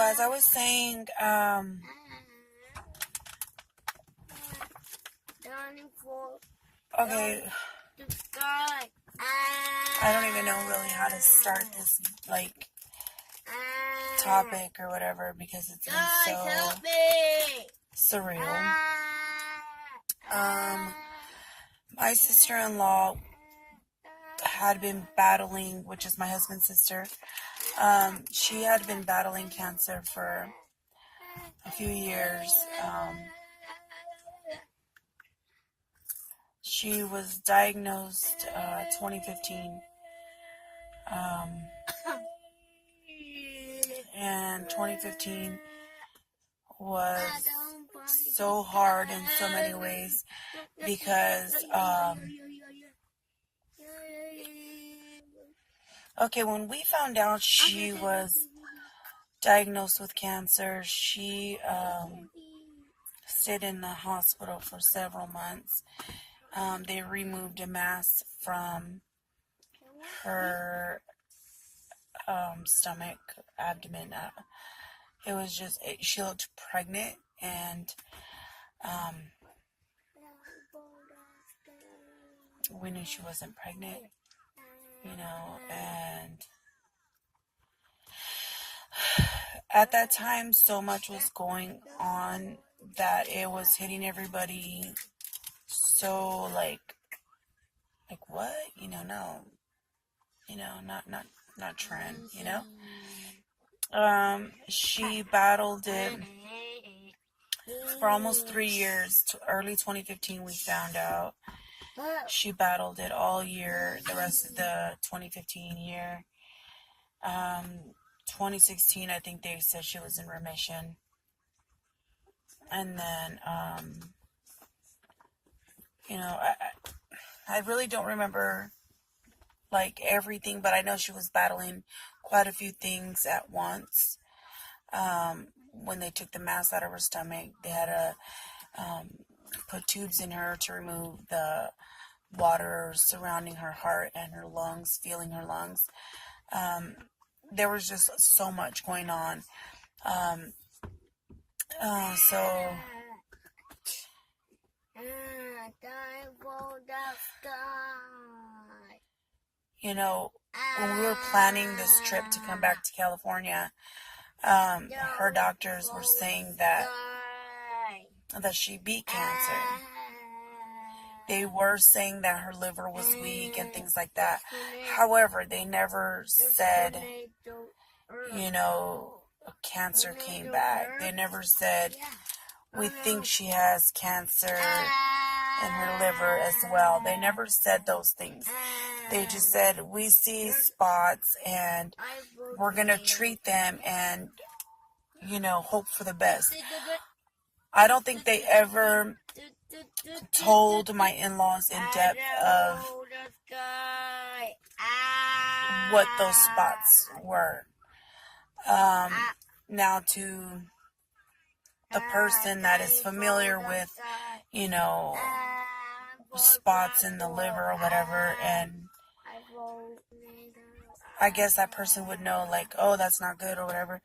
as I was saying, okay, I don't even know really how to start this, like, topic or whatever, because it's been so surreal. My sister-in-law had been battling, which is my husband's sister, she had been battling cancer for a few years. She was diagnosed 2015, and 2015 was so hard in so many ways because okay, when we found out she was diagnosed with cancer, she stayed in the hospital for several months. They removed a mass from her stomach, abdomen. It was just, she looked pregnant, and we knew she wasn't pregnant, and at that time, so much was going on that it was hitting everybody so, like what? No. Not trend, She battled it for almost 3 years. Early 2015, we found out. She battled it all year, the rest of the 2015 year. 2016, I think they said she was in remission. And then, I really don't remember, like, everything, but I know she was battling quite a few things at once. When they took the mass out of her stomach, they had to put tubes in her to remove the water surrounding her heart and her lungs, feeling her lungs. There was just so much going on. So when we were planning this trip to come back to California, her doctors were saying that she beat cancer. They were saying that her liver was weak and things like that. However, they never said, cancer came back. They never said, we think she has cancer in her liver as well. They never said those things. They just said, we see spots and we're going to treat them and, hope for the best. I don't think they ever told my in-laws in depth of what those spots were. Now, to the person that is familiar with, spots in the liver or whatever, and I guess that person would know, like, oh, that's not good or whatever.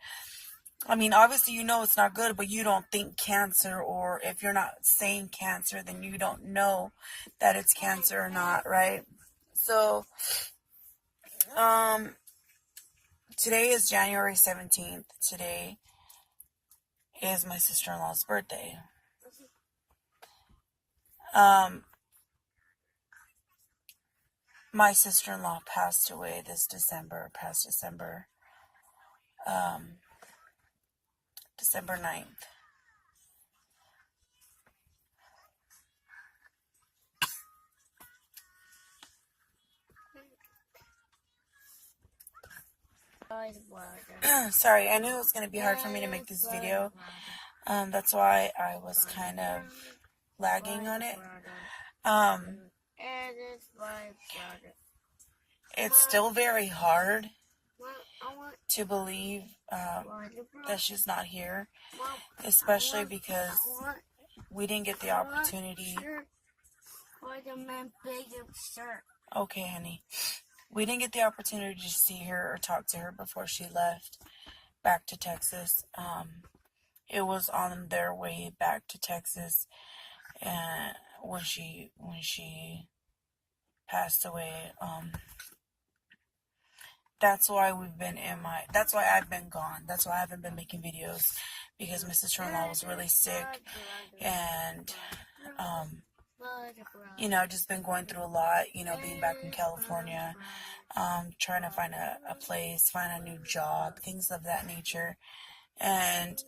I mean, obviously, it's not good, but you don't think cancer, or if you're not saying cancer, then you don't know that it's cancer or not, right? So, today is January 17th. Today is my sister-in-law's birthday. My sister-in-law passed away past December, December 9th. Sorry, I knew it was going to be hard for me to make this video. That's why I was kind of lagging on it. It's still very hard to believe that she's not here, especially because we didn't get the opportunity. Okay, honey. We didn't get the opportunity to see her or talk to her before she left. back to Texas. It was on their way back to Texas, and when she passed away. That's why that's why I've been gone. That's why I haven't been making videos, because my sister-in-law was really sick, and I've just been going through a lot, being back in California, trying to find a place, find a new job, things of that nature. And,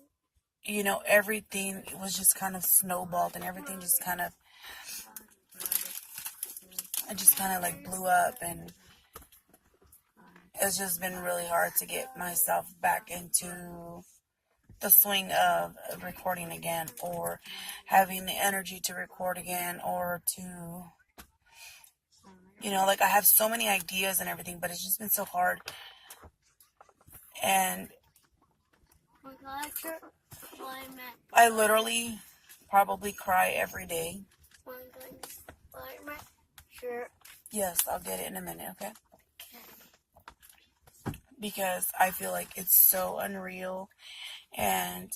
everything was just kind of snowballed, and everything just kind of, like blew up, and it's just been really hard to get myself back into the swing of recording again, or having the energy to record again, or to, like, I have so many ideas and everything, but it's just been so hard. And I literally probably cry every day. Yes, I'll get it in a minute, okay? Because I feel like it's so unreal, and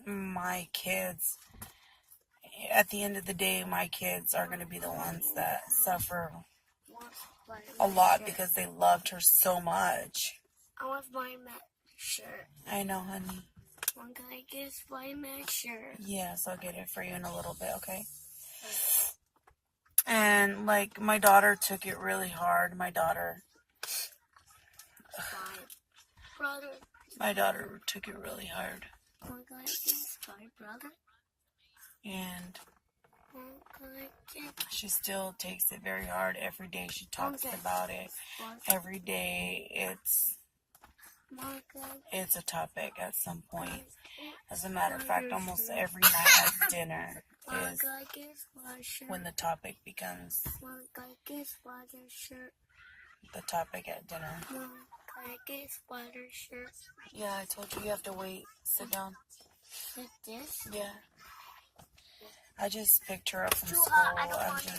my kids, at the end of the day, my kids are going to be the ones that suffer a lot, because they loved her so much. I want my shirt. I know, honey. When can I get my shirt? Yes, I'll get it for you in a little bit, okay? And, like, my daughter took it really hard. My daughter took it really hard. And she still takes it very hard. Every day she talks about it. Every day it's a topic at some point. As a matter of fact, almost every night at dinner is when the topic becomes the topic at dinner. Can I get Spider's shirt? Yeah, I told you have to wait. Sit down. Like this? Yeah. I just picked her up from school. I don't want it.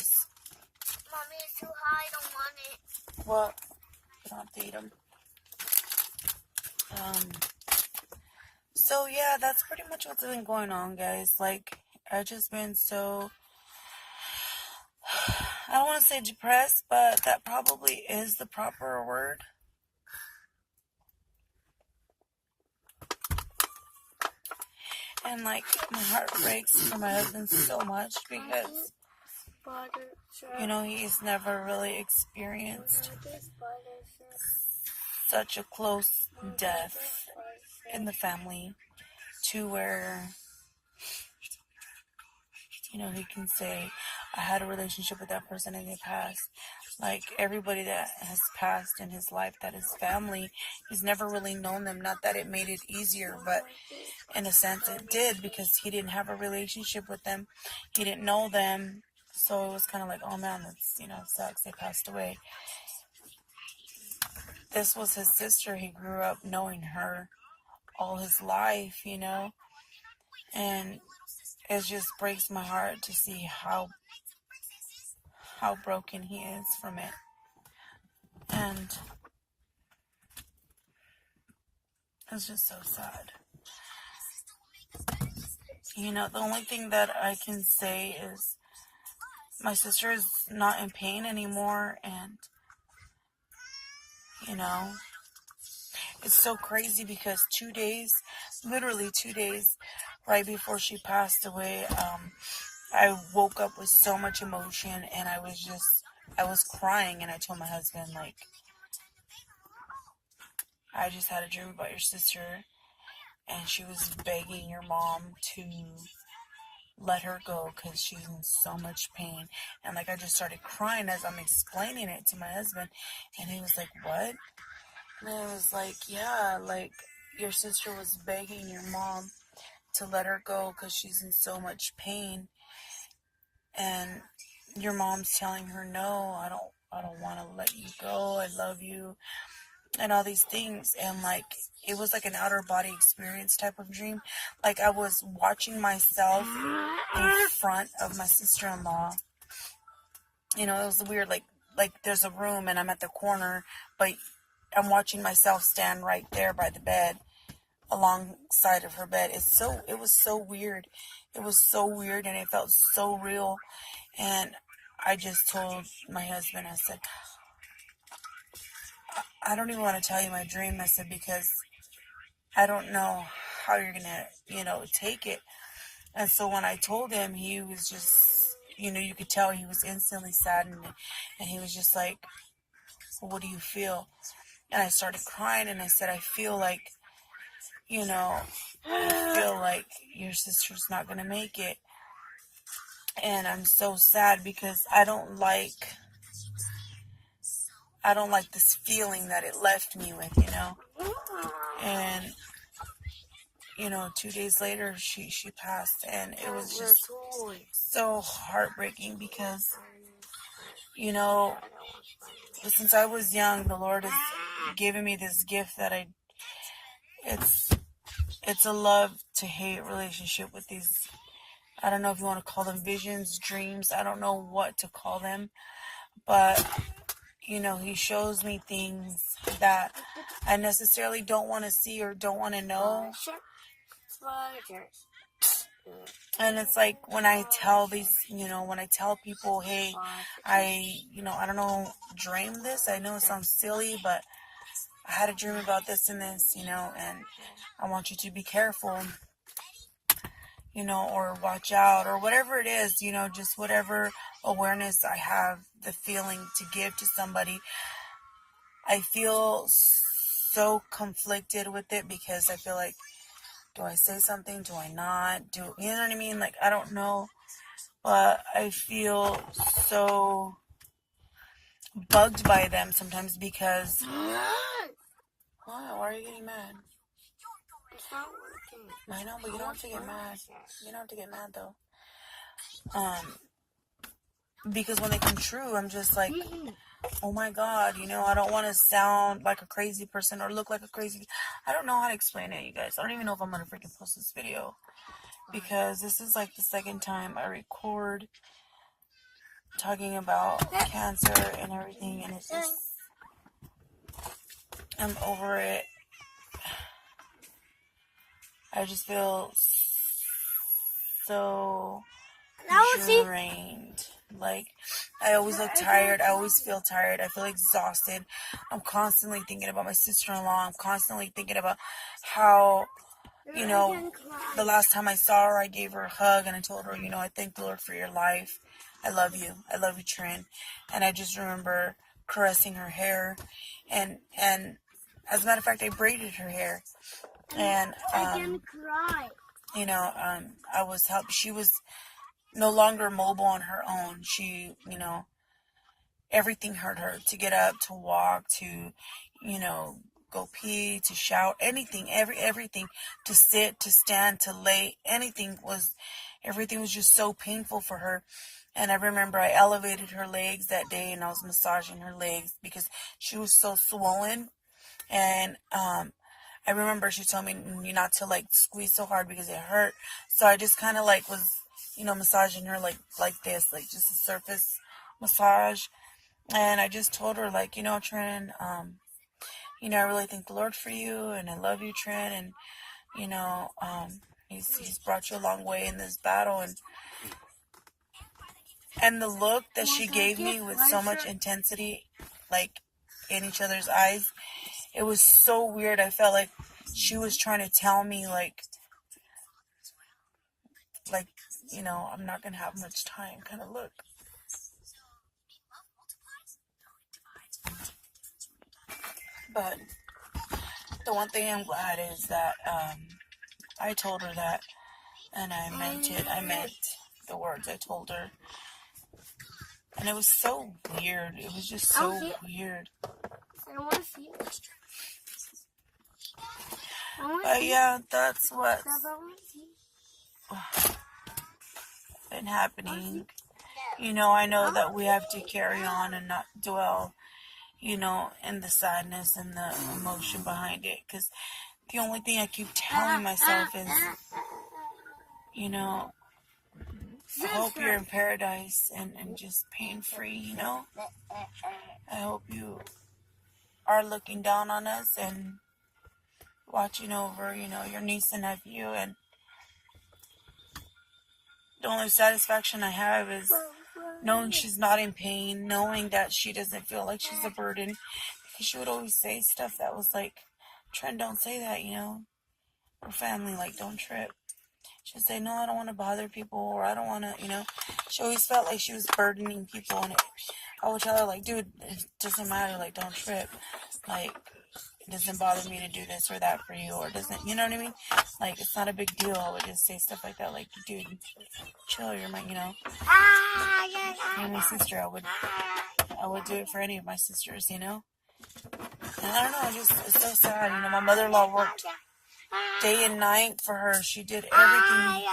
Mommy, it's too high. I don't want it. Well, you don't have to eat them. So yeah, that's pretty much what's been going on, guys. Like, I've just been so, I don't want to say depressed, but that probably is the proper word. And, like, my heart breaks for my husband so much, because, he's never really experienced such a close death in the family, to where, he can say, I had a relationship with that person and they passed. Like, everybody that has passed in his life, that is family, he's never really known them. Not that it made it easier, but in a sense it did, because he didn't have a relationship with them. He didn't know them. So it was kind of like, oh man, that's, sucks. They passed away. This was his sister. He grew up knowing her all his life, and it just breaks my heart to see how broken he is from it. And it's just so sad. The only thing that I can say is my sister is not in pain anymore, and it's so crazy, because 2 days, literally 2 days right before she passed away, I woke up with so much emotion, and I was crying, and I told my husband, like, I just had a dream about your sister, and she was begging your mom to let her go because she's in so much pain. And, like, I just started crying as I'm explaining it to my husband, and he was like, what? And I was like, yeah, like, your sister was begging your mom to let her go because she's in so much pain, and your mom's telling her, no, I don't want to let you go, I love you, and all these things. And, like, it was like an outer body experience type of dream. Like, I was watching myself in front of my sister-in-law. It was weird, like there's a room and I'm at the corner, but I'm watching myself stand right there by the bed, alongside of her bed. It was so weird. It was so weird, and it felt so real. And I just told my husband, I said, I don't even want to tell you my dream. I said, because I don't know how you're going to, take it. And so when I told him, he was just, you could tell he was instantly saddened. And he was just like, well, what do you feel? And I started crying, and I said, I feel like, I feel like your sister's not going to make it. And I'm so sad because I don't like this feeling that it left me with, And 2 days later she passed, and it was just so heartbreaking because since I was young, the Lord has given me this gift that it's a love to hate relationship with these. I don't know if you want to call them visions, dreams. I don't know what to call them, but he shows me things that I necessarily don't want to see or don't want to know. And it's like when I tell when I tell people, hey, I don't know, dreamed this. I know it sounds silly, but I had a dream about this and this, and I want you to be careful, or watch out, or whatever it is, just whatever awareness I have the feeling to give to somebody. I feel so conflicted with it because I feel like, do I say something? Do I not? You know what I mean? Like, I don't know. But I feel so bugged by them sometimes because... Why are you getting mad? It's not working. I know, but you don't have to get mad. You don't have to get mad, though. Because when they come true, I'm just like, oh my God, I don't want to sound like a crazy person or look like a crazy... I don't know how to explain it, you guys. I don't even know if I'm going to freaking post this video. Because this is like the second time I record talking about cancer and everything, and it's just... I'm over it. I just feel so drained. Like, I always look tired. I always feel tired. I feel exhausted. I'm constantly thinking about my sister-in-law. I'm constantly thinking about how, the last time I saw her, I gave her a hug and I told her, I thank the Lord for your life. I love you. I love you, Trin. And I just remember caressing her hair. And as a matter of fact, I braided her hair. And, I didn't cry. I was helped. She was no longer mobile on her own. She, everything hurt her to get up, to walk, to, go pee, to shout, anything, everything, to sit, to stand, to lay, everything was just so painful for her. And I remember I elevated her legs that day, and I was massaging her legs because she was so swollen. And, I remember she told me not to like squeeze so hard because it hurt. So I just kind of like was, massaging her like this, like just a surface massage. And I just told her like, Trin, I really thank the Lord for you, and I love you, Trin, and he's brought you a long way in this battle. And the look that she gave me with so much intensity, like in each other's eyes, it was so weird. I felt like she was trying to tell me like, I'm not going to have much time kind of look. But the one thing I'm glad is that I told her that, and I meant it. I meant the words I told her. And it was so weird. It was just so weird. I don't want to see it. But yeah, that's what's been happening. I know that we have to carry on and not dwell, in the sadness and the emotion behind it. Because the only thing I keep telling myself is, I hope you're in paradise and just pain-free, I hope you are looking down on us and watching over, your niece and nephew. And the only satisfaction I have is knowing she's not in pain, knowing that she doesn't feel like she's a burden. Because she would always say stuff that was like, Trent, don't say that, Or family, like, don't trip. She'd say, no, I don't want to bother people, or I don't want to, She always felt like she was burdening people, and I would tell her, like, dude, it doesn't matter, like, don't trip. Like, it doesn't bother me to do this or that for you, or it doesn't, you know what I mean? Like, it's not a big deal. I would just say stuff like that, like, dude, chill, you're my, you're my sister. I would do it for any of my sisters, And I don't know, it's so sad. My mother-in-law worked day and night for her. She did everything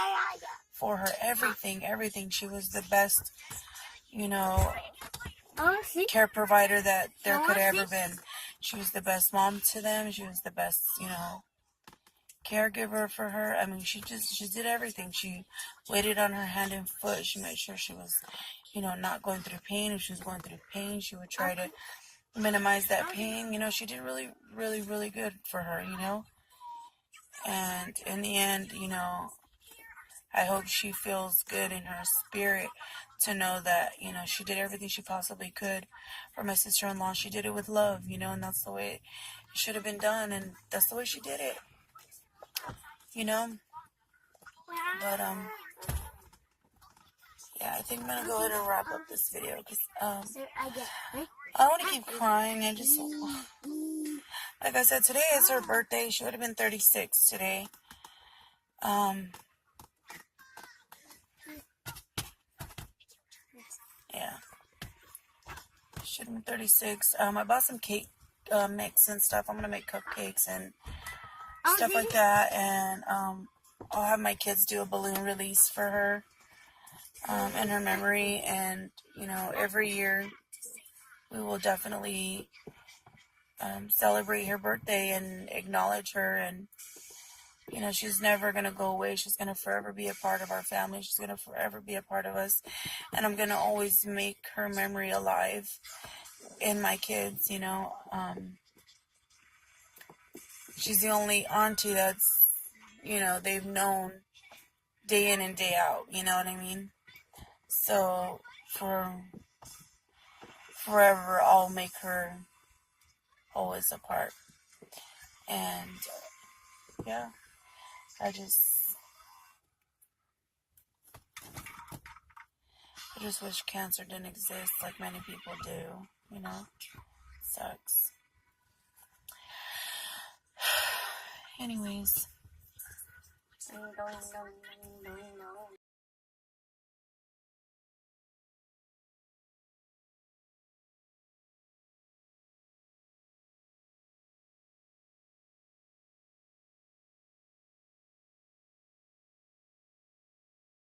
for her, everything. She was the best, care provider that there could have ever been. She was the best mom to them. She was the best, caregiver for her. I mean, she did everything. She waited on her hand and foot. She made sure she was, not going through pain. If she was going through pain, she would try to minimize that pain. She did really, really, really good for her, And in the end, I hope she feels good in her spirit to know that, she did everything she possibly could for my sister-in-law. She did it with love, and that's the way it should have been done, and that's the way she did it, But, yeah, I think I'm going to go ahead and wrap up this video, because, I want to keep crying. Like I said, today is her birthday. She would have been 36 today. Yeah. Should have been 36. I bought some cake mix and stuff. I'm going to make cupcakes and stuff like that. And I'll have my kids do a balloon release for her in her memory. And, every year we will definitely celebrate her birthday and acknowledge her. And, she's never going to go away. She's going to forever be a part of our family. She's going to forever be a part of us. And I'm going to always make her memory alive in my kids, she's the only auntie that's, they've known day in and day out, you know what I mean? So, for forever, I'll make her always a part. And, yeah, I just wish cancer didn't exist like many people do, It sucks. Anyways.